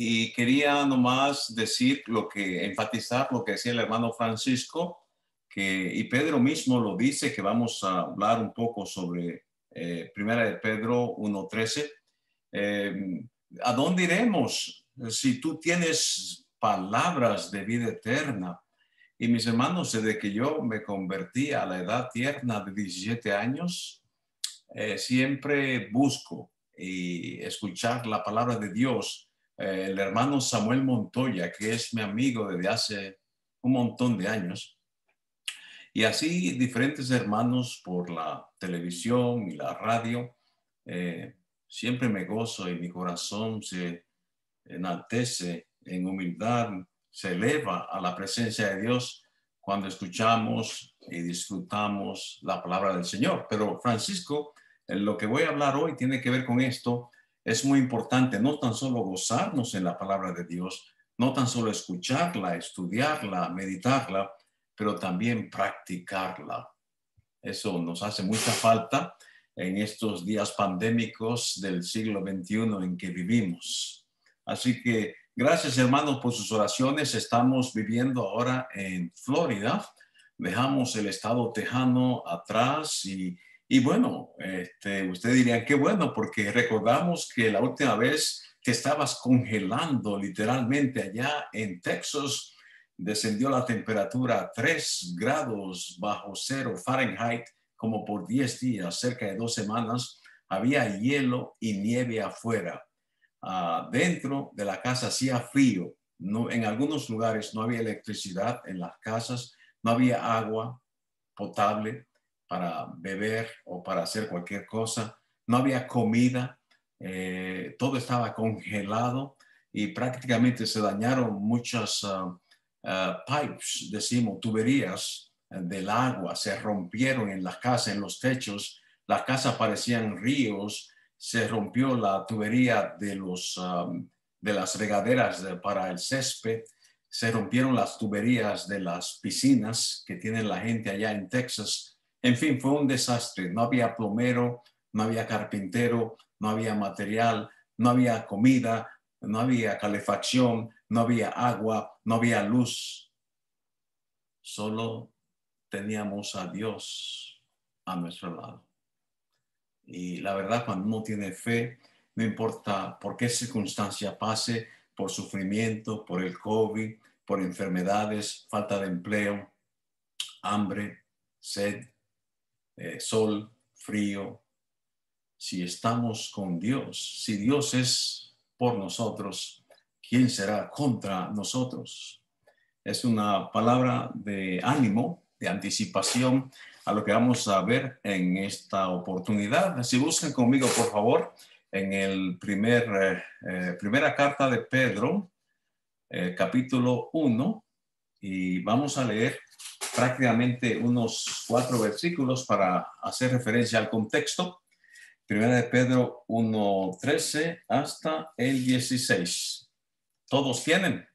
Y quería nomás decir enfatizar lo que decía el hermano Francisco, y Pedro mismo lo dice, que vamos a hablar un poco sobre Primera de Pedro 1:13. Eh, ¿A dónde iremos si tú tienes palabras de vida eterna? Y mis hermanos, desde que yo me convertí a la edad tierna de 17 años, siempre busco y escuchar la palabra de Dios. El hermano Samuel Montoya, que es mi amigo desde hace un montón de años, y así diferentes hermanos por la televisión y la radio, siempre me gozo y mi corazón se enaltece en humildad, se eleva a la presencia de Dios cuando escuchamos y disfrutamos la palabra del Señor. Pero Francisco, lo que voy a hablar hoy tiene que ver con esto. Es muy importante no tan solo gozarnos en la palabra de Dios, no tan solo escucharla, estudiarla, meditarla, pero también practicarla. Eso nos hace mucha falta en estos días pandémicos del siglo XXI en que vivimos. Así que gracias, hermanos, por sus oraciones. Estamos viviendo ahora en Florida. Dejamos el estado tejano atrás y bueno, usted diría, qué bueno, porque recordamos que la última vez te estabas congelando literalmente allá en Texas. Descendió la temperatura a 3 grados bajo cero Fahrenheit, como por 10 días, cerca de 2 semanas. Había hielo y nieve afuera. Dentro de la casa hacía frío. No, en algunos lugares no había electricidad en las casas, no había agua potable para beber o para hacer cualquier cosa, no había comida, todo estaba congelado y prácticamente se dañaron muchas pipes, decimos, tuberías del agua, se rompieron en las casas, en los techos, las casas parecían ríos, se rompió la tubería de las regaderas para el césped, se rompieron las tuberías de las piscinas que tiene la gente allá en Texas. En fin, fue un desastre. No había plomero, no había carpintero, no había material, no había comida, no había calefacción, no había agua, no había luz. Solo teníamos a Dios a nuestro lado. Y la verdad, cuando uno tiene fe, no importa por qué circunstancia pase, por sufrimiento, por el COVID, por enfermedades, falta de empleo, hambre, sed, sol, frío. Si estamos con Dios, si Dios es por nosotros, ¿quién será contra nosotros? Es una palabra de ánimo, de anticipación a lo que vamos a ver en esta oportunidad. Si buscan conmigo, por favor, en el primera carta de Pedro, capítulo 1, y vamos a leer prácticamente unos 4 versículos para hacer referencia al contexto. Primera de Pedro 1:13 hasta el 16. ¿Todos tienen?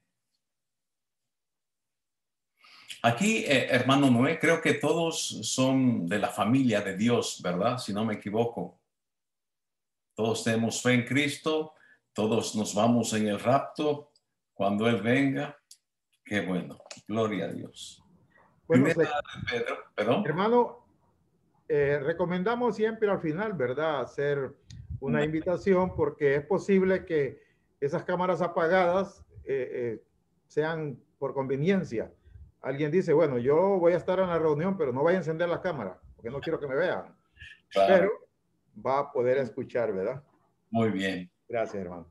Aquí, hermano Noé, creo que todos son de la familia de Dios, ¿verdad? Si no me equivoco. Todos tenemos fe en Cristo, todos nos vamos en el rapto cuando Él venga. Qué bueno, gloria a Dios. Bueno, Primera de Pedro, perdón. hermano, recomendamos siempre al final, ¿verdad? Hacer una invitación porque es posible que esas cámaras apagadas sean por conveniencia. Alguien dice, bueno, yo voy a estar en la reunión, pero no voy a encender la cámara porque no quiero que me vean. Claro. Pero va a poder escuchar, ¿verdad? Muy bien. Gracias, hermano.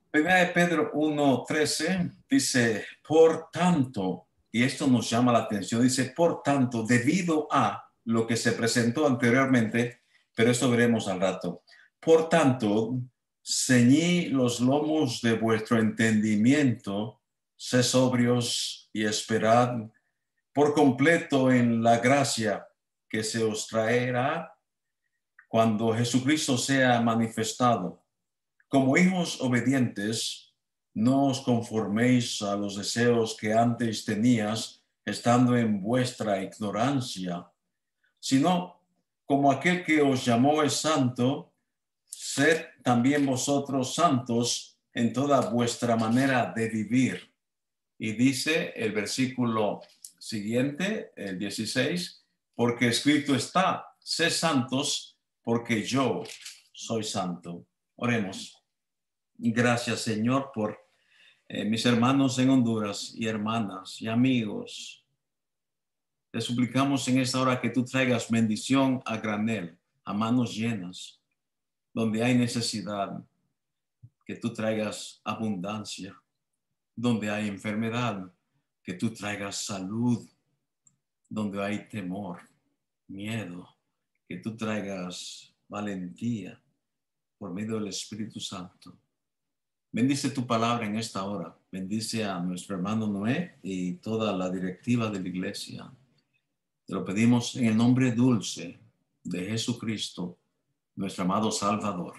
Primera de Pedro 1:13 dice, por tanto, y esto nos llama la atención, dice, por tanto, debido a lo que se presentó anteriormente, pero eso veremos al rato. Por tanto, ceñid los lomos de vuestro entendimiento, sed sobrios y esperad por completo en la gracia que se os traerá cuando Jesucristo sea manifestado. Como hijos obedientes, no os conforméis a los deseos que antes tenías, estando en vuestra ignorancia, sino como aquel que os llamó es santo, sed también vosotros santos en toda vuestra manera de vivir. Y dice el versículo siguiente, el 16, porque escrito está, sé santos, porque yo soy santo. Oremos. Gracias, Señor, por mis hermanos en Honduras y hermanas y amigos. Te suplicamos en esta hora que tú traigas bendición a granel, a manos llenas, donde hay necesidad, que tú traigas abundancia, donde hay enfermedad, que tú traigas salud, donde hay temor, miedo, que tú traigas valentía por medio del Espíritu Santo. Bendice tu palabra en esta hora. Bendice a nuestro hermano Noé y toda la directiva de la iglesia. Te lo pedimos en el nombre dulce de Jesucristo, nuestro amado Salvador.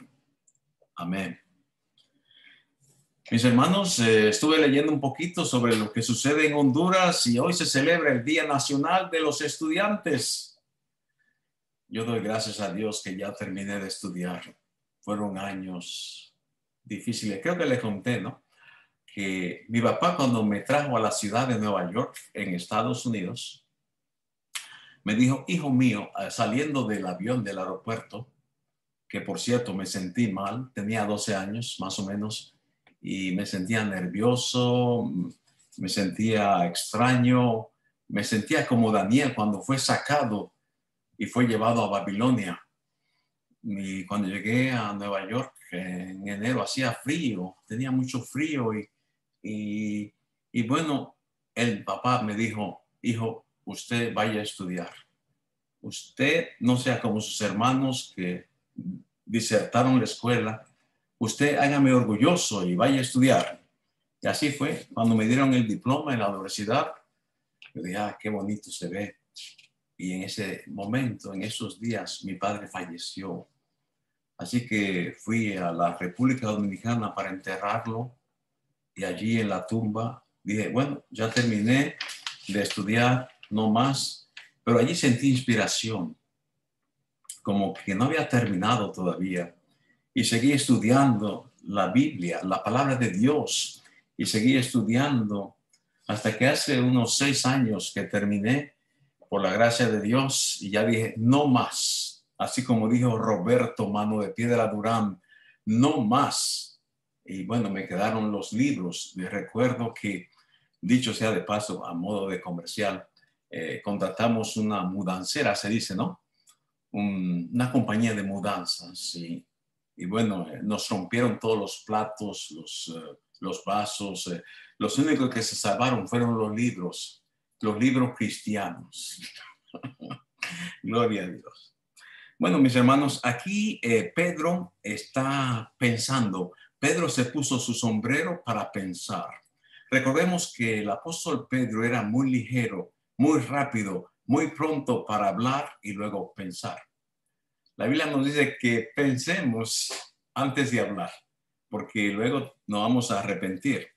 Amén. Mis hermanos, estuve leyendo un poquito sobre lo que sucede en Honduras y hoy se celebra el Día Nacional de los Estudiantes. Yo doy gracias a Dios que ya terminé de estudiar. Fueron años difíciles. Creo que le conté, ¿no? Que mi papá, cuando me trajo a la ciudad de Nueva York, en Estados Unidos, me dijo, hijo mío, saliendo del avión del aeropuerto, que por cierto me sentí mal, tenía 12 años más o menos, y me sentía nervioso, me sentía extraño, me sentía como Daniel cuando fue sacado y fue llevado a Babilonia. Y cuando llegué a Nueva York en enero hacía frío, tenía mucho frío y bueno, el papá me dijo, hijo, usted vaya a estudiar. Usted no sea como sus hermanos que disertaron la escuela. Usted hágame orgulloso y vaya a estudiar. Y así fue. Cuando me dieron el diploma en la universidad, yo dije, qué bonito se ve. Y en ese momento, en esos días, mi padre falleció. Así que fui a la República Dominicana para enterrarlo. Y allí en la tumba dije, bueno, ya terminé de estudiar, no más. Pero allí sentí inspiración, como que no había terminado todavía. Y seguí estudiando la Biblia, la palabra de Dios. Y seguí estudiando hasta que hace unos 6 años que terminé por la gracia de Dios. Y ya dije, no más. Así como dijo Roberto Mano de Piedra Durán, no más. Y bueno, me quedaron los libros. Les recuerdo que, dicho sea de paso, a modo de comercial, contratamos una mudancera, se dice, ¿no? Una compañía de mudanzas y bueno, nos rompieron todos los platos, los vasos. Los únicos que se salvaron fueron los libros cristianos. Gloria a Dios. Bueno, mis hermanos, aquí Pedro está pensando. Pedro se puso su sombrero para pensar. Recordemos que el apóstol Pedro era muy ligero, muy rápido, muy pronto para hablar y luego pensar. La Biblia nos dice que pensemos antes de hablar, porque luego nos vamos a arrepentir.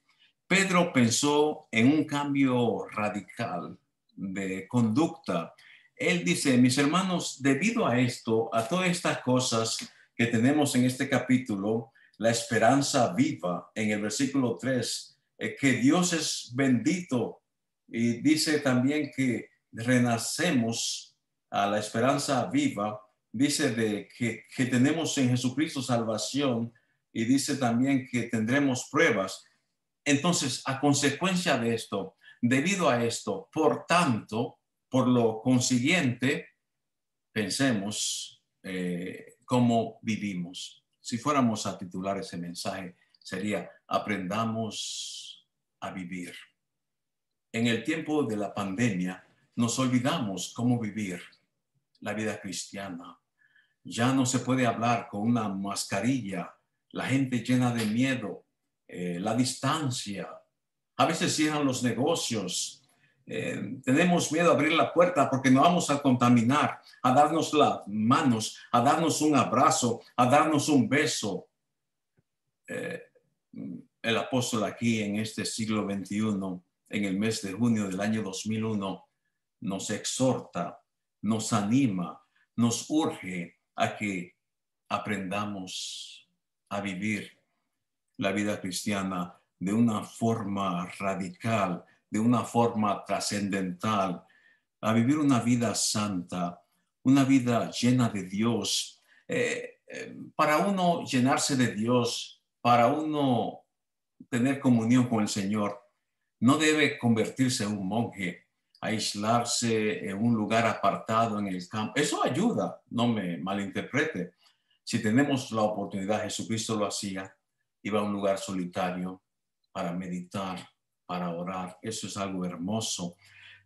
Pedro pensó en un cambio radical de conducta. Él dice, mis hermanos, debido a esto, a todas estas cosas que tenemos en este capítulo, la esperanza viva en el versículo 3, que Dios es bendito y dice también que renacemos a la esperanza viva. Dice de que tenemos en Jesucristo salvación y dice también que tendremos pruebas. Entonces, a consecuencia de esto, debido a esto, por tanto, por lo consiguiente, pensemos cómo vivimos. Si fuéramos a titular ese mensaje, sería aprendamos a vivir. En el tiempo de la pandemia, nos olvidamos cómo vivir la vida cristiana. Ya no se puede hablar con una mascarilla, la gente llena de miedo, la distancia. A veces cierran los negocios. Tenemos miedo a abrir la puerta porque nos vamos a contaminar, a darnos las manos, a darnos un abrazo, a darnos un beso. El apóstol aquí en este siglo XXI, en el mes de junio del año 2001, nos exhorta, nos anima, nos urge a que aprendamos a vivir la vida cristiana de una forma radical, de una forma trascendental, a vivir una vida santa, una vida llena de Dios. Para uno llenarse de Dios, para uno tener comunión con el Señor, no debe convertirse en un monje, aislarse en un lugar apartado en el campo. Eso ayuda, no me malinterprete. Si tenemos la oportunidad, Jesucristo lo hacía, iba a un lugar solitario para meditar, para orar. Eso es algo hermoso.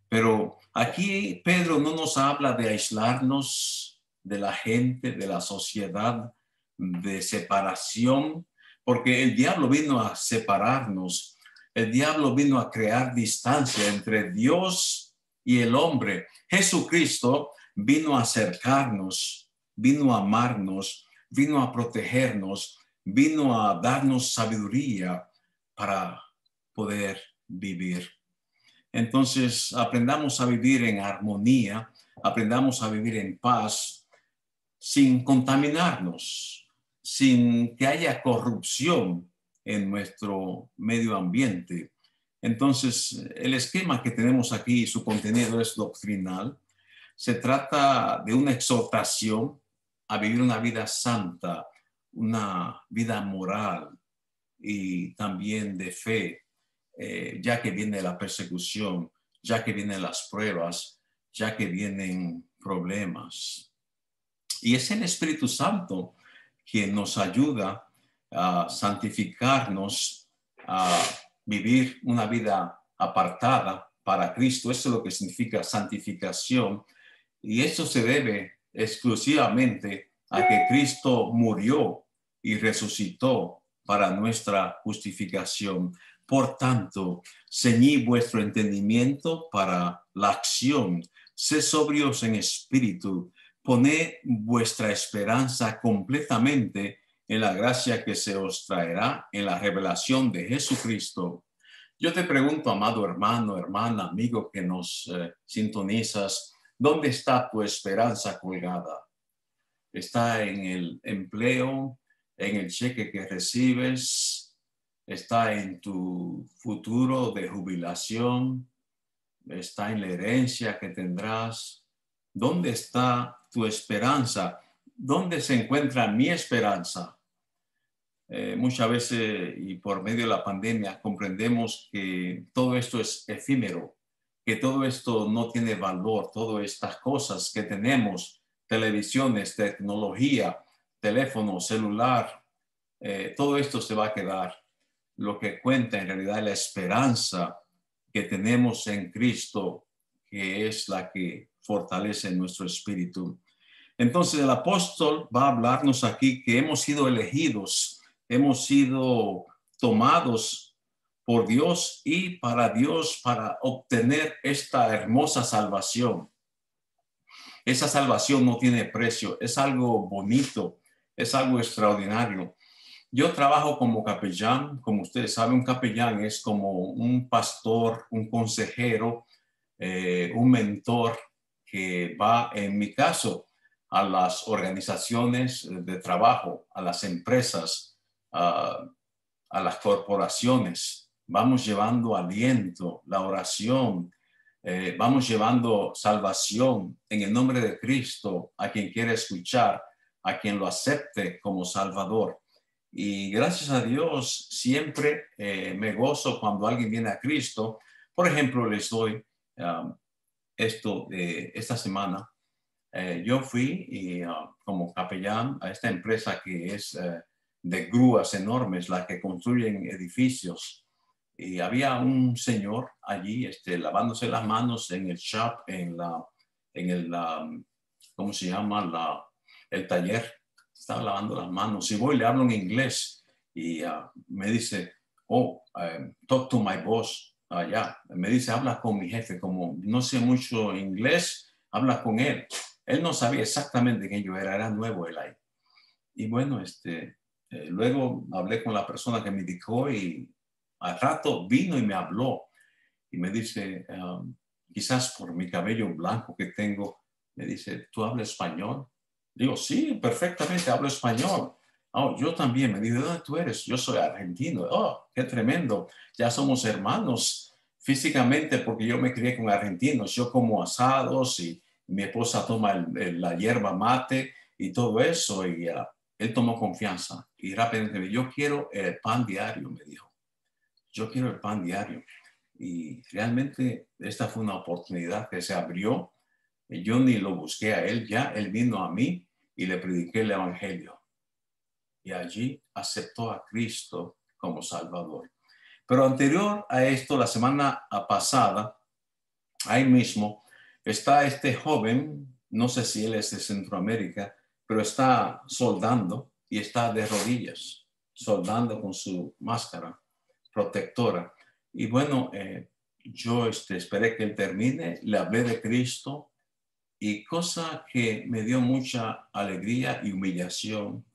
Pero aquí Pedro no nos habla de aislarnos de la gente, de la sociedad, de separación, porque el diablo vino a separarnos. El diablo vino a crear distancia entre Dios y el hombre. Jesucristo vino a acercarnos, vino a amarnos, vino a protegernos, vino a darnos sabiduría para poder vivir. Entonces, aprendamos a vivir en armonía, aprendamos a vivir en paz, sin contaminarnos, sin que haya corrupción en nuestro medio ambiente. Entonces, el esquema que tenemos aquí, su contenido es doctrinal. Se trata de una exhortación a vivir una vida santa, una vida moral y también de fe, ya que viene la persecución, ya que vienen las pruebas, ya que vienen problemas. Y es el Espíritu Santo quien nos ayuda a santificarnos, a vivir una vida apartada para Cristo. Eso es lo que significa santificación. Y eso se debe exclusivamente a que Cristo murió y resucitó para nuestra justificación. Por tanto, ceñid vuestro entendimiento para la acción. Sed sobrios en espíritu. Poned vuestra esperanza completamente en la gracia que se os traerá en la revelación de Jesucristo. Yo te pregunto, amado hermano, hermana, amigo que nos sintonizas, ¿dónde está tu esperanza colgada? ¿Está en el empleo, en el cheque que recibes? ¿Está en tu futuro de jubilación? ¿Está en la herencia que tendrás? ¿Dónde está tu esperanza? ¿Dónde se encuentra mi esperanza? Muchas veces y por medio de la pandemia comprendemos que todo esto es efímero, que todo esto no tiene valor, todas estas cosas que tenemos, televisiones, tecnología, teléfono, celular, todo esto se va a quedar. Lo que cuenta en realidad es la esperanza que tenemos en Cristo, que es la que fortalece nuestro espíritu. Entonces el apóstol va a hablarnos aquí que hemos sido elegidos, hemos sido tomados por Dios y para Dios para obtener esta hermosa salvación. Esa salvación no tiene precio, es algo bonito, es algo extraordinario. Yo trabajo como capellán, como ustedes saben, un capellán es como un pastor, un consejero, un mentor que va, en mi caso, a las organizaciones de trabajo, a las empresas, a las corporaciones. Vamos llevando aliento, la oración, vamos llevando salvación en el nombre de Cristo a quien quiere escuchar, a quien lo acepte como Salvador. Y gracias a Dios siempre me gozo cuando alguien viene a Cristo. Por ejemplo, les doy esta semana. Yo fui como capellán a esta empresa que es de grúas enormes, la que construyen edificios. Y había un señor allí lavándose las manos en el shop, en el, ¿cómo se llama? El taller. Estaba lavando las manos. Y voy, le hablo en inglés y me dice, talk to my boss. Ya, me dice, habla con mi jefe. Como no sé mucho inglés, habla con él. Él no sabía exactamente quién yo era nuevo él ahí. Y bueno, luego hablé con la persona que me indicó y al rato vino y me habló y me dice, quizás por mi cabello blanco que tengo, me dice, ¿tú hablas español? Digo, sí, perfectamente hablo español. Oh, yo también. Me dijo, ¿de dónde tú eres? Yo soy argentino. Oh, qué tremendo. Ya somos hermanos físicamente porque yo me crié con argentinos. Yo como asados y mi esposa toma la hierba mate y todo eso. Y él tomó confianza y rápidamente me dijo, yo quiero el pan diario, me dijo. Yo quiero el pan diario. Y realmente esta fue una oportunidad que se abrió. Yo ni lo busqué a él, ya él vino a mí y le prediqué el evangelio. Y allí aceptó a Cristo como Salvador. Pero anterior a esto, la semana pasada, ahí mismo, está este joven, no sé si él es de Centroamérica, pero está soldando y está de rodillas, soldando con su máscara protectora. Y bueno, yo esperé que él termine, le hablé de Cristo y cosa que me dio mucha alegría y humillación.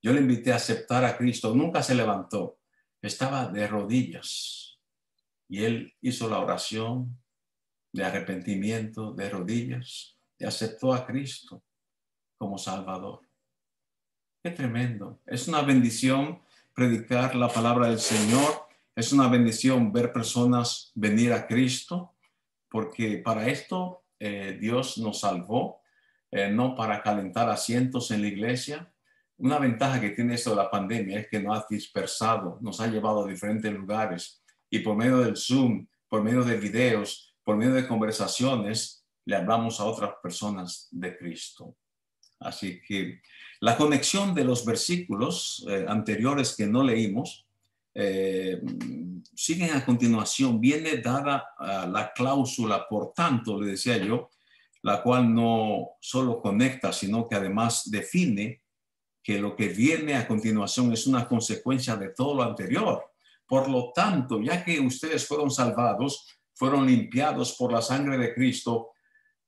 Yo le invité a aceptar a Cristo, nunca se levantó, estaba de rodillas y él hizo la oración de arrepentimiento de rodillas y aceptó a Cristo como Salvador. Qué tremendo. Es una bendición predicar la palabra del Señor. Es una bendición ver personas venir a Cristo, porque para esto Dios nos salvó, no para calentar asientos en la iglesia. Una ventaja que tiene esto de la pandemia es que nos ha dispersado, nos ha llevado a diferentes lugares y por medio del Zoom, por medio de videos, por medio de conversaciones, le hablamos a otras personas de Cristo. Así que la conexión de los versículos anteriores que no leímos siguen a continuación. Viene dada la cláusula, por tanto, le decía yo, la cual no solo conecta, sino que además define que lo que viene a continuación es una consecuencia de todo lo anterior. Por lo tanto, ya que ustedes fueron salvados, fueron limpiados por la sangre de Cristo,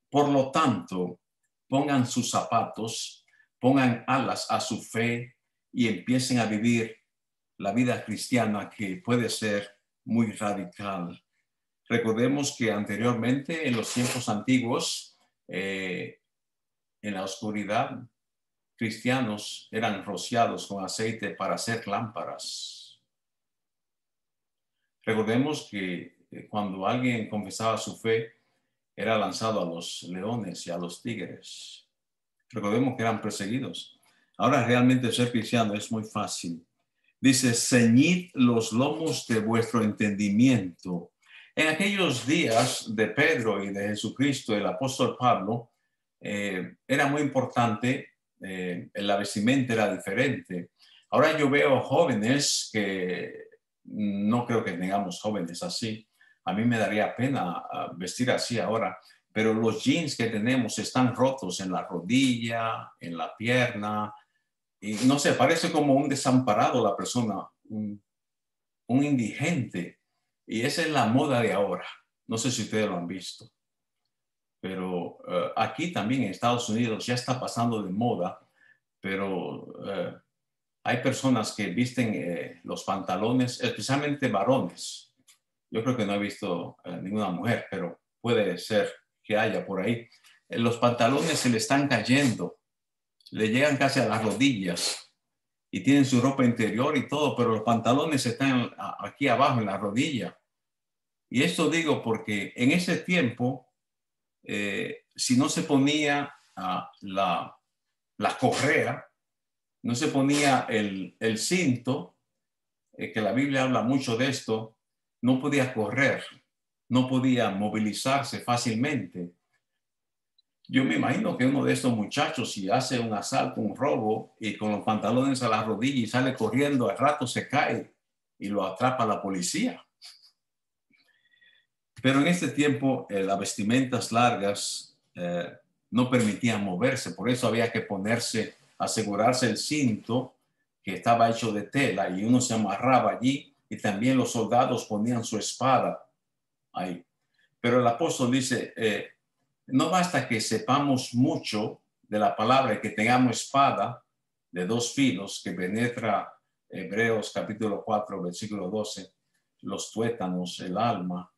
por lo tanto, pongan sus zapatos, pongan alas a su fe y empiecen a vivir la vida cristiana, que puede ser muy radical. Recordemos que anteriormente, en los tiempos antiguos, en la oscuridad, cristianos eran rociados con aceite para hacer lámparas. Recordemos que cuando alguien confesaba su fe, era lanzado a los leones y a los tigres. Recordemos que eran perseguidos. Ahora realmente ser cristiano es muy fácil. Dice, ceñid los lomos de vuestro entendimiento. En aquellos días de Pedro y de Jesucristo, el apóstol Pablo, era muy importante, la vestimenta era diferente. Ahora yo veo jóvenes que no creo que tengamos jóvenes así. A mí me daría pena vestir así ahora, pero los jeans que tenemos están rotos en la rodilla, en la pierna, y no sé, parece como un desamparado la persona, un indigente. Y esa es la moda de ahora. No sé si ustedes lo han visto, pero aquí también en Estados Unidos ya está pasando de moda, pero hay personas que visten los pantalones, especialmente varones. Yo creo que no he visto ninguna mujer, pero puede ser que haya por ahí. Los pantalones se le están cayendo, le llegan casi a las rodillas y tienen su ropa interior y todo, pero los pantalones están aquí abajo en la rodilla. Y esto digo porque en ese tiempo, si no se ponía la correa, no se ponía el cinto, que la Biblia habla mucho de esto, no podía correr, no podía movilizarse fácilmente. Yo me imagino que uno de estos muchachos, si hace un asalto, un robo, y con los pantalones a la rodilla y sale corriendo, al rato se cae y lo atrapa la policía. Pero en este tiempo, las vestimentas largas no permitían moverse, por eso había que ponerse, asegurarse el cinto, que estaba hecho de tela, y uno se amarraba allí, y también los soldados ponían su espada ahí. Pero el apóstol dice, no basta que sepamos mucho de la palabra y que tengamos espada de dos filos que penetra, Hebreos capítulo 4, versículo 12, los tuétanos, el alma,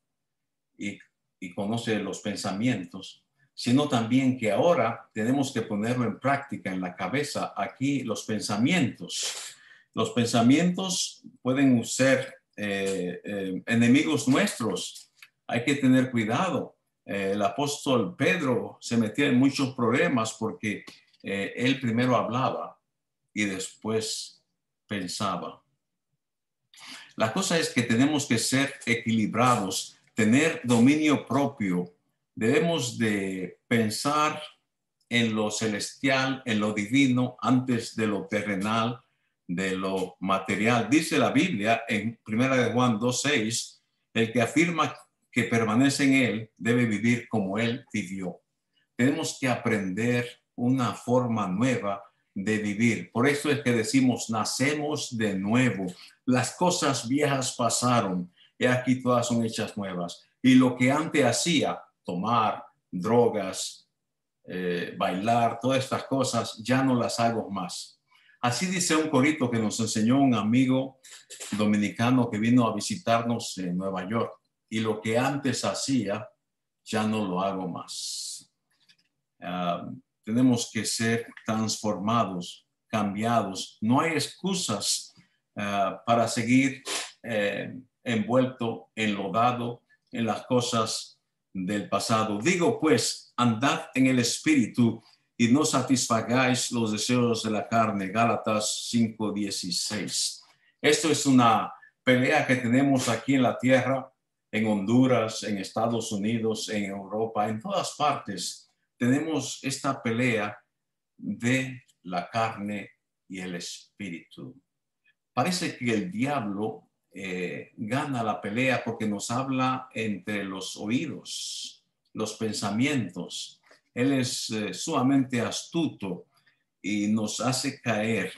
y conoce los pensamientos. sino también que ahora tenemos que ponerlo en práctica en la cabeza. Aquí los pensamientos. Los pensamientos pueden ser enemigos nuestros. Hay que tener cuidado. El apóstol Pedro se metía en muchos problemas porque él primero hablaba y después pensaba. La cosa es que tenemos que ser equilibrados, tener dominio propio. Debemos de pensar en lo celestial, en lo divino, antes de lo terrenal, de lo material. Dice la Biblia en 1 de Juan 2:6, el que afirma que permanece en él debe vivir como él vivió. Tenemos que aprender una forma nueva de vivir. Por eso es que decimos, nacemos de nuevo. Las cosas viejas pasaron y aquí todas son hechas nuevas. Y lo que antes hacía, tomar drogas, bailar, todas estas cosas, ya no las hago más. Así dice un corito que nos enseñó un amigo dominicano que vino a visitarnos en Nueva York. Y lo que antes hacía, ya no lo hago más. Tenemos que ser transformados, cambiados. No hay excusas para seguir envuelto, enlodado en las cosas del pasado. Digo pues, andad en el espíritu y no satisfagáis los deseos de la carne. Gálatas 5:16. Esto es una pelea que tenemos aquí en la tierra, en Honduras, en Estados Unidos, en Europa, en todas partes. Tenemos esta pelea de la carne y el espíritu. Parece que el diablo gana la pelea porque nos habla entre los oídos, los pensamientos. Él es sumamente astuto y nos hace caer.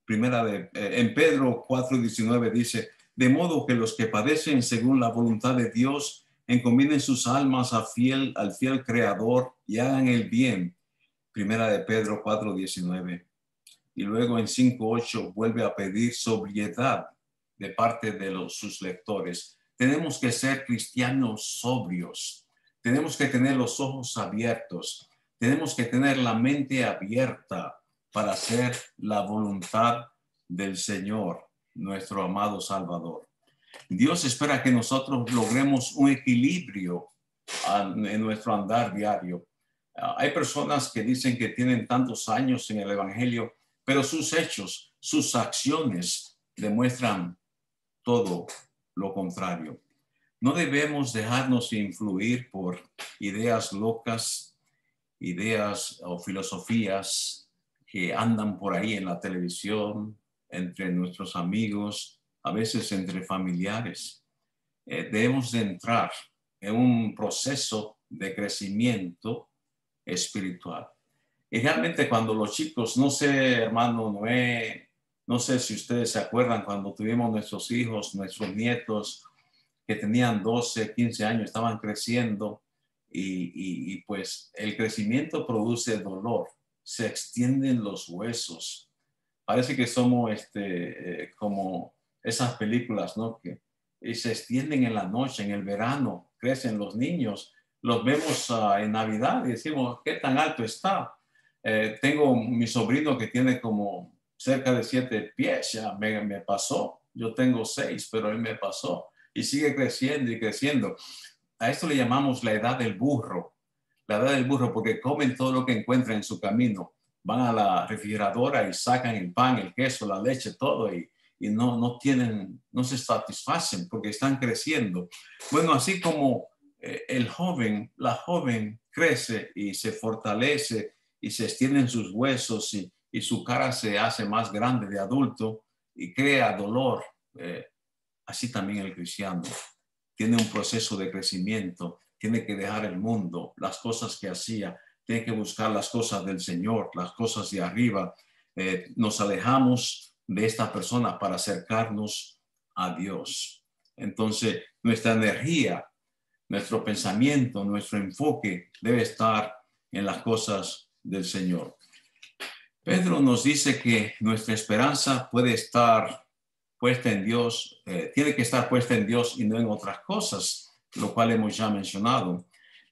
En Pedro 4:19 dice, de modo que los que padecen según la voluntad de Dios encomienden sus almas al fiel Creador y hagan el bien. Primera de Pedro 4:19. Y luego en 5:8 vuelve a pedir sobriedad de parte de sus lectores. Tenemos que ser cristianos sobrios. Tenemos que tener los ojos abiertos. Tenemos que tener la mente abierta para hacer la voluntad del Señor, nuestro amado Salvador. Dios espera que nosotros logremos un equilibrio en nuestro andar diario. Hay personas que dicen que tienen tantos años en el Evangelio, pero sus hechos, sus acciones demuestran todo lo contrario. No debemos dejarnos influir por ideas locas, ideas o filosofías que andan por ahí en la televisión, entre nuestros amigos, a veces entre familiares. Debemos de entrar en un proceso de crecimiento espiritual. Y realmente cuando los chicos, no sé, hermano Noé, no sé si ustedes se acuerdan cuando tuvimos nuestros hijos, nuestros nietos que tenían 12, 15 años, estaban creciendo y pues el crecimiento produce dolor, se extienden los huesos. Parece que somos como esas películas, ¿no? Que se extienden en la noche, en el verano, crecen los niños, los vemos en Navidad y decimos, ¿qué tan alto está? Tengo mi sobrino que tiene como cerca de 7 pies, ya me pasó. Yo tengo 6, pero él me pasó y sigue creciendo y creciendo. A esto le llamamos la edad del burro. La edad del burro porque comen todo lo que encuentran en su camino. Van a la refrigeradora y sacan el pan, el queso, la leche, todo y no se satisfacen porque están creciendo. Bueno, así como la joven crece y se fortalece y se extienden sus huesos y su cara se hace más grande de adulto y crea dolor. Así también el cristiano tiene un proceso de crecimiento, tiene que dejar el mundo, las cosas que hacía, tiene que buscar las cosas del Señor, las cosas de arriba. Nos alejamos de esta persona para acercarnos a Dios. Entonces, nuestra energía, nuestro pensamiento, nuestro enfoque debe estar en las cosas del Señor. Pedro nos dice que nuestra esperanza puede estar puesta en Dios, tiene que estar puesta en Dios y no en otras cosas, lo cual hemos ya mencionado.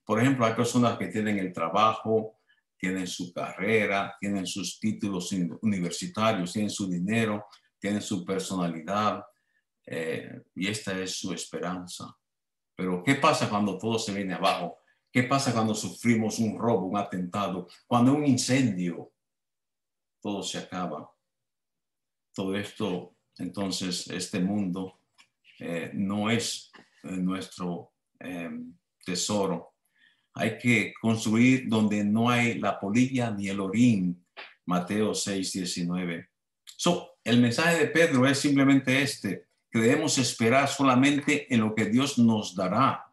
Por ejemplo, hay personas que tienen el trabajo, tienen su carrera, tienen sus títulos universitarios, tienen su dinero, tienen su personalidad, y esta es su esperanza. Pero ¿qué pasa cuando todo se viene abajo? ¿Qué pasa cuando sufrimos un robo, un atentado? Cuando un incendio, todo se acaba. Todo esto, entonces, este mundo no es nuestro tesoro. Hay que construir donde no hay la polilla ni el orín. Mateo 6:19. El mensaje de Pedro es simplemente este, que debemos esperar solamente en lo que Dios nos dará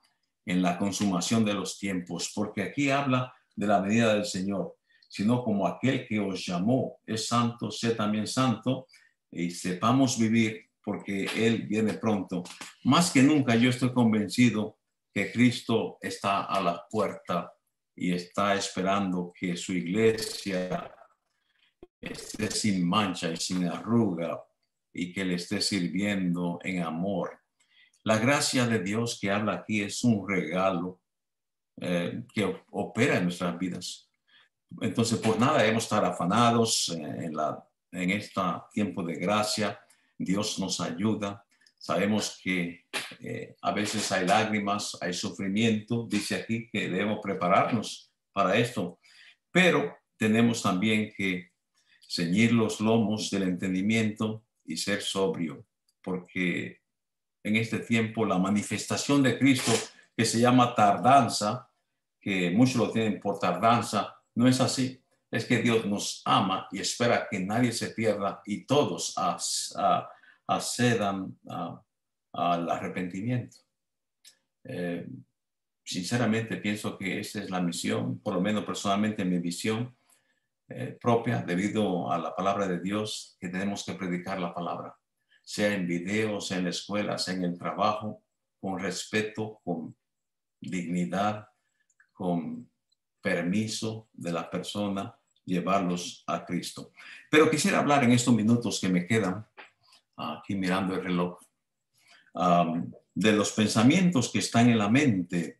en la consumación de los tiempos, porque aquí habla de la venida del Señor, sino como aquel que os llamó es santo, sé también santo, y sepamos vivir porque Él viene pronto. Más que nunca yo estoy convencido que Cristo está a la puerta y está esperando que su iglesia esté sin mancha y sin arruga y que le esté sirviendo en amor. La gracia de Dios que habla aquí es un regalo que opera en nuestras vidas. Entonces, por nada debemos estar afanados en este tiempo de gracia. Dios nos ayuda. Sabemos que a veces hay lágrimas, hay sufrimiento. Dice aquí que debemos prepararnos para esto. Pero tenemos también que ceñir los lomos del entendimiento y ser sobrio, porque en este tiempo la manifestación de Cristo, que se llama tardanza, que muchos lo tienen por tardanza, no es así. Es que Dios nos ama y espera que nadie se pierda y todos accedan al arrepentimiento. Sinceramente pienso que esta es la misión, por lo menos personalmente mi visión propia, debido a la palabra de Dios, que tenemos que predicar la palabra, sea en videos, sea en la escuela, sea en el trabajo, con respeto, con dignidad, con permiso de la persona, llevarlos a Cristo. Pero quisiera hablar en estos minutos que me quedan, aquí mirando el reloj, de los pensamientos que están en la mente.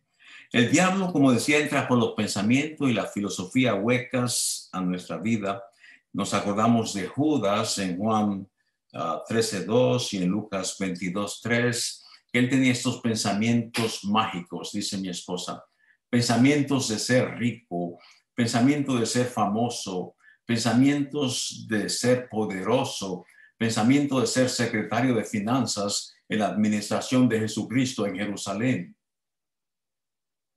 El diablo, como decía, entra por los pensamientos y la filosofía huecas a nuestra vida. Nos acordamos de Judas en Juan 13:2 y en Lucas 22:3, que él tenía estos pensamientos mágicos, dice mi esposa, pensamientos de ser rico, pensamientos de ser famoso, pensamientos de ser poderoso, pensamiento de ser secretario de finanzas en la administración de Jesucristo en Jerusalén.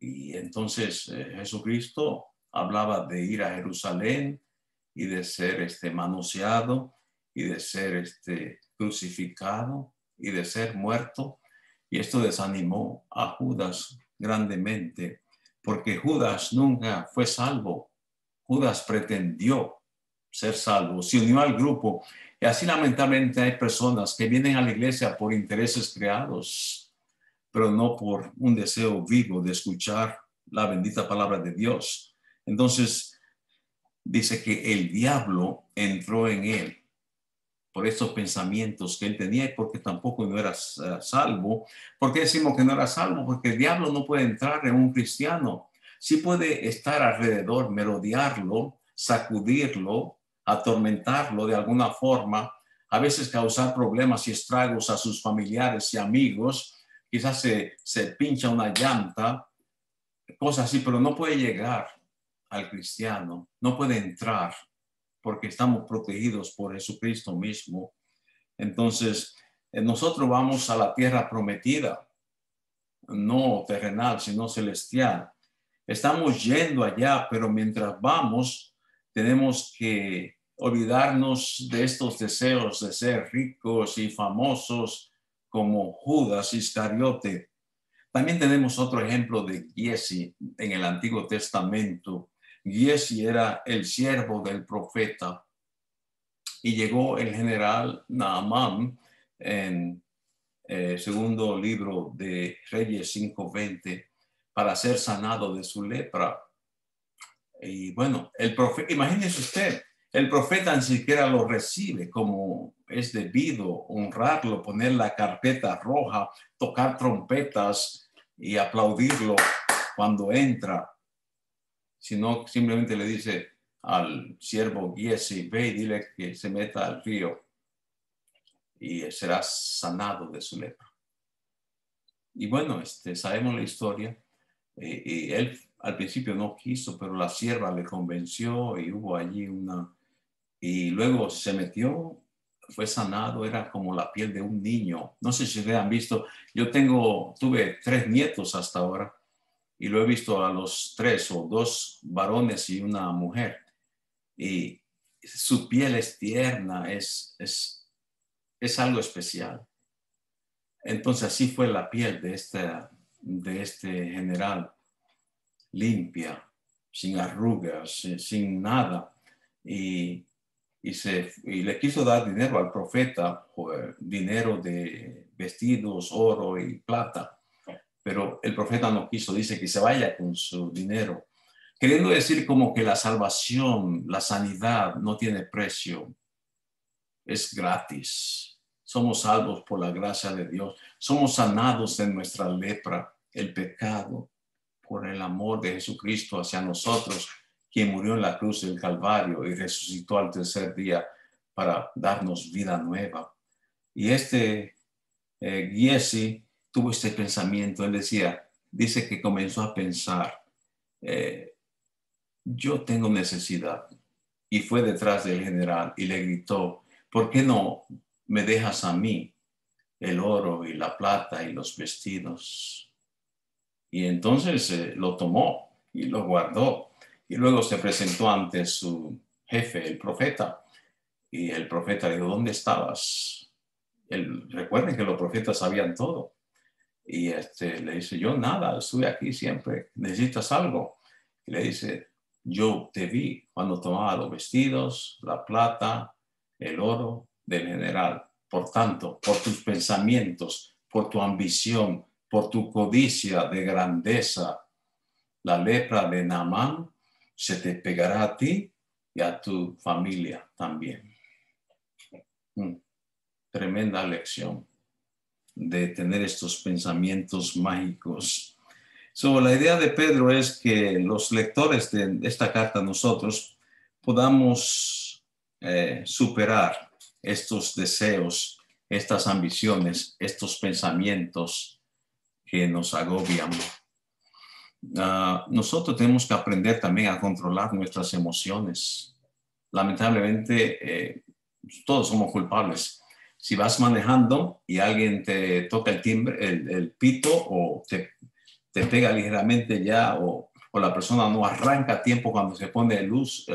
Y entonces Jesucristo hablaba de ir a Jerusalén y de ser manoseado y de ser crucificado y de ser muerto. Y esto desanimó a Judas grandemente, porque Judas nunca fue salvo. Judas pretendió ser salvo, se unió al grupo. Y así lamentablemente hay personas que vienen a la iglesia por intereses creados, pero no por un deseo vivo de escuchar la bendita palabra de Dios. Entonces, dice que el diablo entró en él por estos pensamientos que él tenía y porque tampoco no era salvo. ¿Por qué decimos que no era salvo? Porque el diablo no puede entrar en un cristiano. Sí puede estar alrededor, merodearlo, sacudirlo, atormentarlo de alguna forma, a veces causar problemas y estragos a sus familiares y amigos. Quizás se pincha una llanta, cosas así, pero no puede llegar al cristiano, no puede entrar porque estamos protegidos por Jesucristo mismo. Entonces, nosotros vamos a la tierra prometida, no terrenal, sino celestial. Estamos yendo allá, pero mientras vamos, tenemos que olvidarnos de estos deseos de ser ricos y famosos como Judas Iscariote. También tenemos otro ejemplo de Giesi en el Antiguo Testamento. Giesi era el siervo del profeta y llegó el general Naamán en segundo libro de Reyes 5:20 para ser sanado de su lepra. Y bueno, el profeta, imagínese usted, el profeta ni siquiera lo recibe como es debido, honrarlo, poner la carpeta roja, tocar trompetas y aplaudirlo cuando entra, sino simplemente le dice al siervo Giesi, ve y dile que se meta al río y será sanado de su lepra. Y bueno, sabemos la historia. Y él al principio no quiso, pero la sierva le convenció y hubo allí y luego se metió, fue sanado, era como la piel de un niño. No sé si ustedes han visto, tuve 3 nietos hasta ahora y lo he visto a los 3 o 2 varones y una mujer. Y su piel es tierna, es algo especial. Entonces así fue la piel de este general, limpia, sin arrugas, sin nada. Y le quiso dar dinero al profeta, dinero de vestidos, oro y plata. Pero el profeta no quiso, dice que se vaya con su dinero. Queriendo decir como que la salvación, la sanidad no tiene precio, es gratis. Somos salvos por la gracia de Dios. Somos sanados de nuestra lepra, el pecado, por el amor de Jesucristo hacia nosotros, quien murió en la cruz del Calvario y resucitó al 3er día para darnos vida nueva. Y Giesi tuvo este pensamiento. Él dice que comenzó a pensar, yo tengo necesidad. Y fue detrás del general y le gritó, ¿por qué no me dejas a mí el oro y la plata y los vestidos? Y entonces lo tomó y lo guardó. Y luego se presentó ante su jefe, el profeta. Y el profeta le dijo, ¿dónde estabas? Recuerden que los profetas sabían todo. Y le dice, yo nada, estuve aquí siempre. ¿Necesitas algo? Y le dice, yo te vi cuando tomaba los vestidos, la plata, el oro del general. Por tanto, por tus pensamientos, por tu ambición, por tu codicia de grandeza, la lepra de Naamán se te pegará a ti y a tu familia también. Tremenda lección de tener estos pensamientos mágicos. La idea de Pedro es que los lectores de esta carta, nosotros, podamos superar estos deseos, estas ambiciones, estos pensamientos que nos agobian. Nosotros tenemos que aprender también a controlar nuestras emociones. Lamentablemente, todos somos culpables. Si vas manejando y alguien te toca el timbre, el pito, o te pega ligeramente ya, o la persona no arranca a tiempo cuando se pone la luz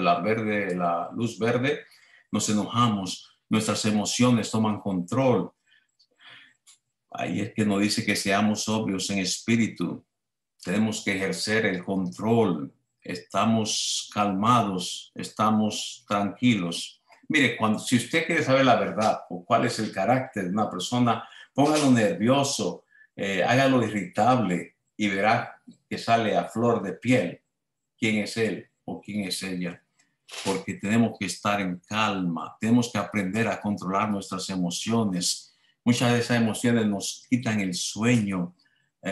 verde, nos enojamos, nuestras emociones toman control. Ahí es que nos dice que seamos sobrios en espíritu. Tenemos que ejercer el control. Estamos calmados, estamos tranquilos. Mire, si usted quiere saber la verdad o cuál es el carácter de una persona, póngalo nervioso, hágalo irritable y verá que sale a flor de piel quién es él o quién es ella. Porque tenemos que estar en calma, tenemos que aprender a controlar nuestras emociones. Muchas de esas emociones nos quitan el sueño,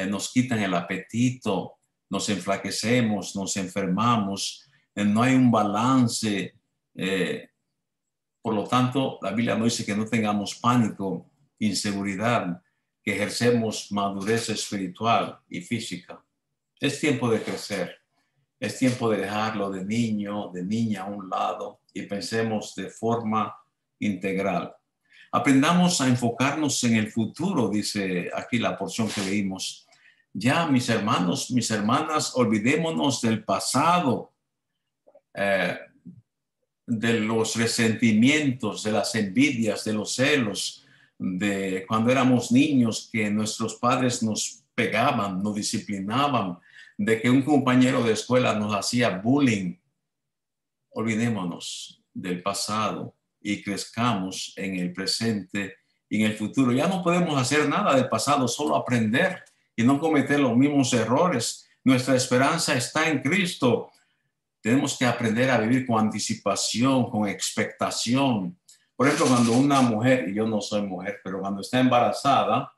nos quitan el apetito, nos enflaquecemos, nos enfermamos, no hay un balance. Por lo tanto, la Biblia nos dice que no tengamos pánico, inseguridad, que ejercemos madurez espiritual y física. Es tiempo de crecer, es tiempo de dejarlo de niño, de niña a un lado y pensemos de forma integral. Aprendamos a enfocarnos en el futuro, dice aquí la porción que leímos. Ya, mis hermanos, mis hermanas, olvidémonos del pasado, de los resentimientos, de las envidias, de los celos, de cuando éramos niños que nuestros padres nos pegaban, nos disciplinaban, de que un compañero de escuela nos hacía bullying. Olvidémonos del pasado y crezcamos en el presente y en el futuro. Ya no podemos hacer nada del pasado, solo aprender y no cometer los mismos errores. Nuestra esperanza está en Cristo. Tenemos que aprender a vivir con anticipación, con expectación. Por ejemplo, cuando una mujer, y yo no soy mujer, pero cuando está embarazada,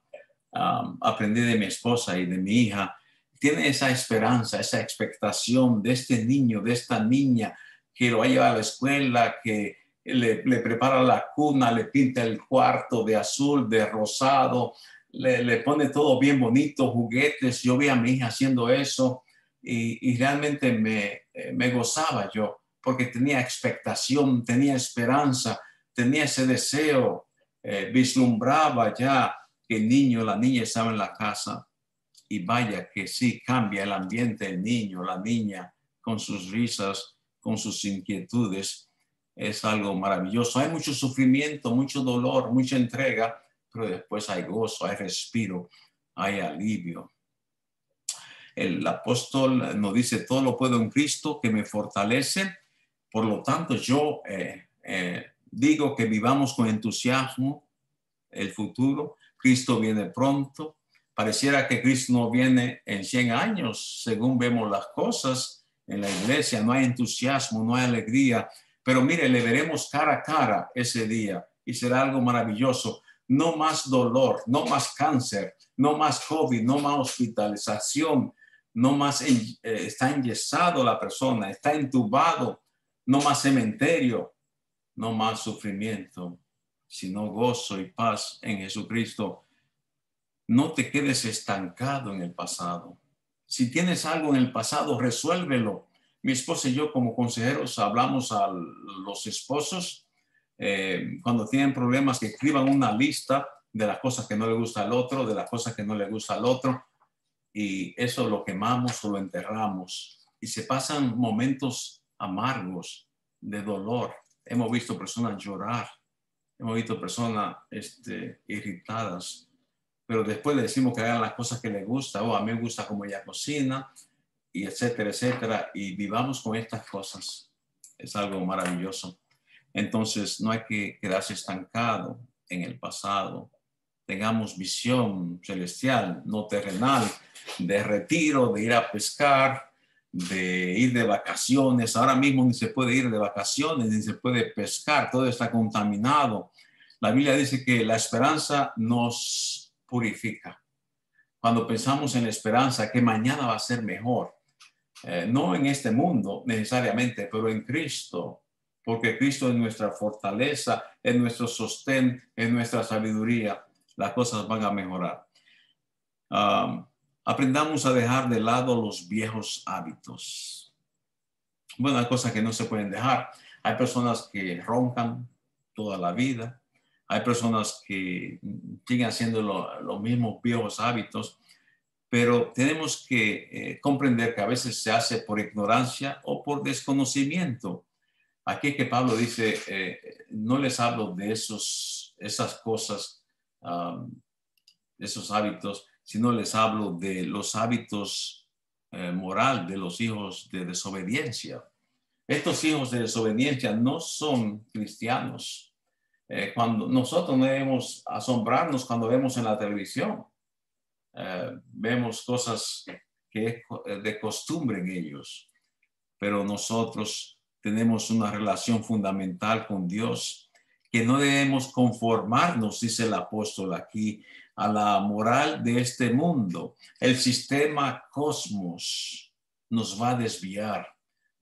aprendí de mi esposa y de mi hija tiene esa esperanza, esa expectación de este niño, de esta niña que lo va a llevar a la escuela, que le prepara la cuna, le pinta el cuarto de azul, de rosado, le pone todo bien bonito, juguetes. Yo vi a mi hija haciendo eso y realmente me gozaba yo, porque tenía expectación, tenía esperanza, tenía ese deseo, vislumbraba ya que el niño, la niña estaba en la casa. Y vaya que sí, cambia el ambiente, el niño, la niña, con sus risas, con sus inquietudes. Es algo maravilloso. Hay mucho sufrimiento, mucho dolor, mucha entrega, pero después hay gozo, hay respiro, hay alivio. El apóstol nos dice, todo lo puedo en Cristo que me fortalece. Por lo tanto, yo digo que vivamos con entusiasmo el futuro. Cristo viene pronto. Pareciera que Cristo no viene en 100 años, según vemos las cosas en la iglesia. No hay entusiasmo, no hay alegría. Pero mire, le veremos cara a cara ese día y será algo maravilloso. No más dolor, no más cáncer, no más COVID, no más hospitalización, no más está enyesado la persona, está entubado, no más cementerio, no más sufrimiento, sino gozo y paz en Jesucristo. No te quedes estancado en el pasado. Si tienes algo en el pasado, resuélvelo. Mi esposa y yo como consejeros hablamos a los esposos cuando tienen problemas que escriban una lista de las cosas que no le gusta al otro, de las cosas que no le gusta al otro, y eso lo quemamos o lo enterramos. Y se pasan momentos amargos de dolor. Hemos visto personas llorar, hemos visto personas irritadas, pero después le decimos que hagan las cosas que les gusta, a mí me gusta como ella cocina, y etcétera, etcétera, y vivamos con estas cosas. Es algo maravilloso. Entonces no hay que quedarse estancado en el pasado. Tengamos visión celestial, no terrenal, de retiro, de ir a pescar, de ir de vacaciones. Ahora mismo ni se puede ir de vacaciones, ni se puede pescar, todo está contaminado. La Biblia dice que la esperanza nos purifica. Cuando pensamos en la esperanza, que mañana va a ser mejor, no en este mundo necesariamente, pero en Cristo, porque Cristo es nuestra fortaleza, es nuestro sostén, es nuestra sabiduría. Las cosas van a mejorar. Aprendamos a dejar de lado los viejos hábitos. Bueno, hay cosas que no se pueden dejar. Hay personas que roncan toda la vida. Hay personas que siguen haciendo los mismos viejos hábitos, pero tenemos que comprender que a veces se hace por ignorancia o por desconocimiento. Aquí que Pablo dice, no les hablo de esas cosas, esos hábitos, sino les hablo de los hábitos moral de los hijos de desobediencia. Estos hijos de desobediencia no son cristianos. Cuando nosotros no debemos asombrarnos cuando vemos en la televisión, vemos cosas que es de costumbre en ellos, pero nosotros tenemos una relación fundamental con Dios que no debemos conformarnos, dice el apóstol aquí, a la moral de este mundo. El sistema cosmos nos va a desviar,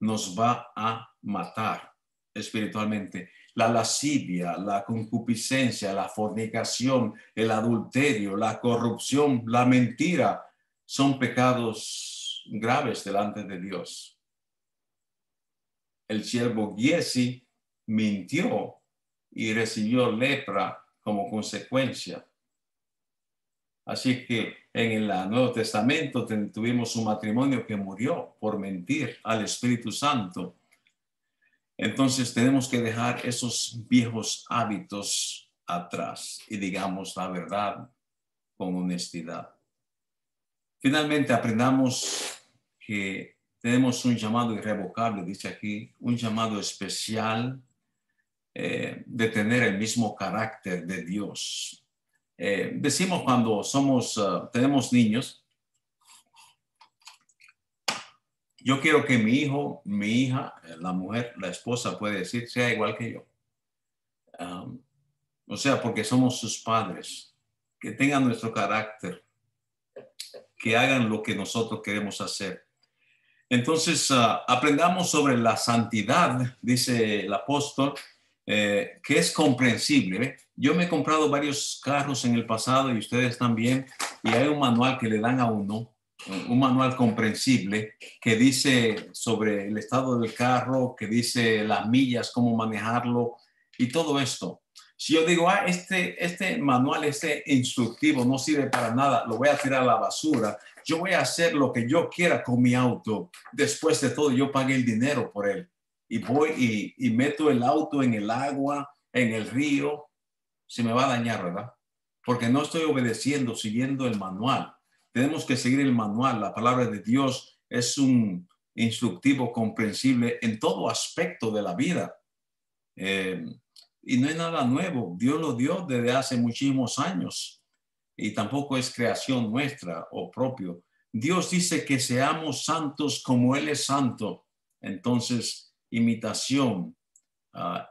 nos va a matar espiritualmente. La lascivia, la concupiscencia, la fornicación, el adulterio, la corrupción, la mentira son pecados graves delante de Dios. El siervo Giezi mintió y recibió lepra como consecuencia. Así que en el Nuevo Testamento tuvimos un matrimonio que murió por mentir al Espíritu Santo. Entonces tenemos que dejar esos viejos hábitos atrás y digamos la verdad con honestidad. Finalmente aprendamos que tenemos un llamado irrevocable, dice aquí, un llamado especial de tener el mismo carácter de Dios. Decimos cuando tenemos niños, yo quiero que mi hijo, mi hija, la mujer, la esposa puede decir, sea igual que yo. O sea, porque somos sus padres, que tengan nuestro carácter. que hagan lo que nosotros queremos hacer. Entonces, aprendamos sobre la santidad, dice el apóstol, que es comprensible. ¿Ve? Yo me he comprado varios carros en el pasado y ustedes también, y hay un manual que le dan a uno, un manual comprensible que dice sobre el estado del carro, que dice las millas, cómo manejarlo y todo esto. Si yo digo, este manual, este instructivo no sirve para nada, lo voy a tirar a la basura, yo voy a hacer lo que yo quiera con mi auto. Después de todo, yo pagué el dinero por él. Y voy y meto el auto en el agua, en el río, se me va a dañar, ¿verdad? Porque no estoy obedeciendo, siguiendo el manual. Tenemos que seguir el manual. La palabra de Dios es un instructivo comprensible en todo aspecto de la vida. Y no es nada nuevo. Dios lo dio desde hace muchísimos años. Y tampoco es creación nuestra o propio. Dios dice que seamos santos como Él es santo. Entonces, imitación,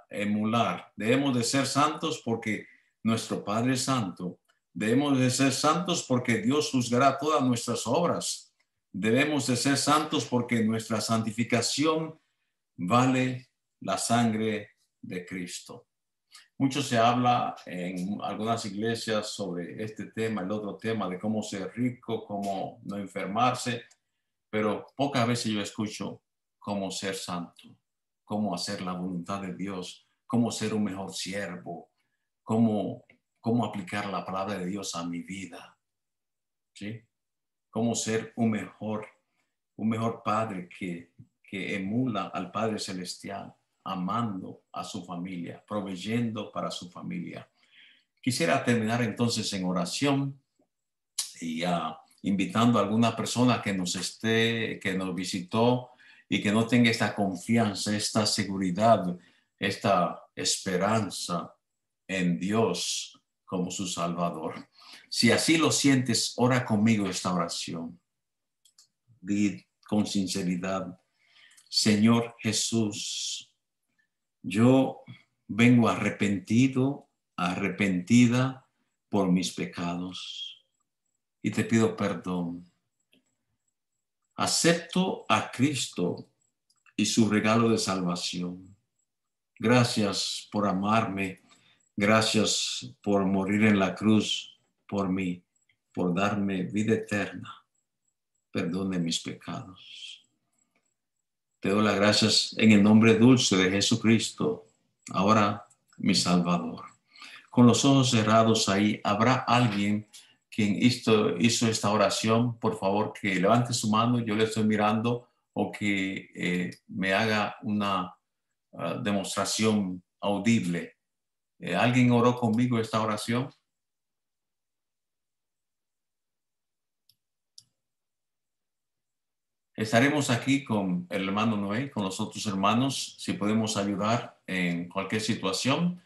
emular. Debemos de ser santos porque nuestro Padre es santo. Debemos de ser santos porque Dios juzgará todas nuestras obras. Debemos de ser santos porque nuestra santificación vale la sangre de Cristo. Mucho se habla en algunas iglesias sobre este tema, el otro tema de cómo ser rico, cómo no enfermarse, pero pocas veces yo escucho cómo ser santo, cómo hacer la voluntad de Dios, cómo ser un mejor siervo, cómo aplicar la palabra de Dios a mi vida, ¿sí? Cómo ser un mejor padre que emula al Padre Celestial, amando a su familia, proveyendo para su familia. Quisiera terminar entonces en oración y invitando a alguna persona que nos visitó y que no tenga esta confianza, esta seguridad, esta esperanza en Dios como su Salvador. Si así lo sientes, ora conmigo esta oración. Di con sinceridad: Señor Jesús, yo vengo arrepentido, arrepentida por mis pecados y te pido perdón. Acepto a Cristo y su regalo de salvación. Gracias por amarme. Gracias por morir en la cruz por mí, por darme vida eterna. Perdone mis pecados. Te doy las gracias en el nombre dulce de Jesucristo, ahora mi Salvador. Con los ojos cerrados ahí, ¿habrá alguien quien hizo esta oración? Por favor, que levante su mano, yo le estoy mirando, o que me haga una demostración audible. ¿Alguien oró conmigo esta oración? Estaremos aquí con el hermano Noé, con los otros hermanos, si podemos ayudar en cualquier situación.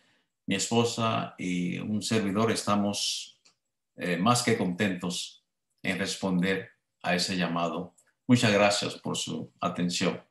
Mi esposa y un servidor estamos más que contentos en responder a ese llamado. Muchas gracias por su atención.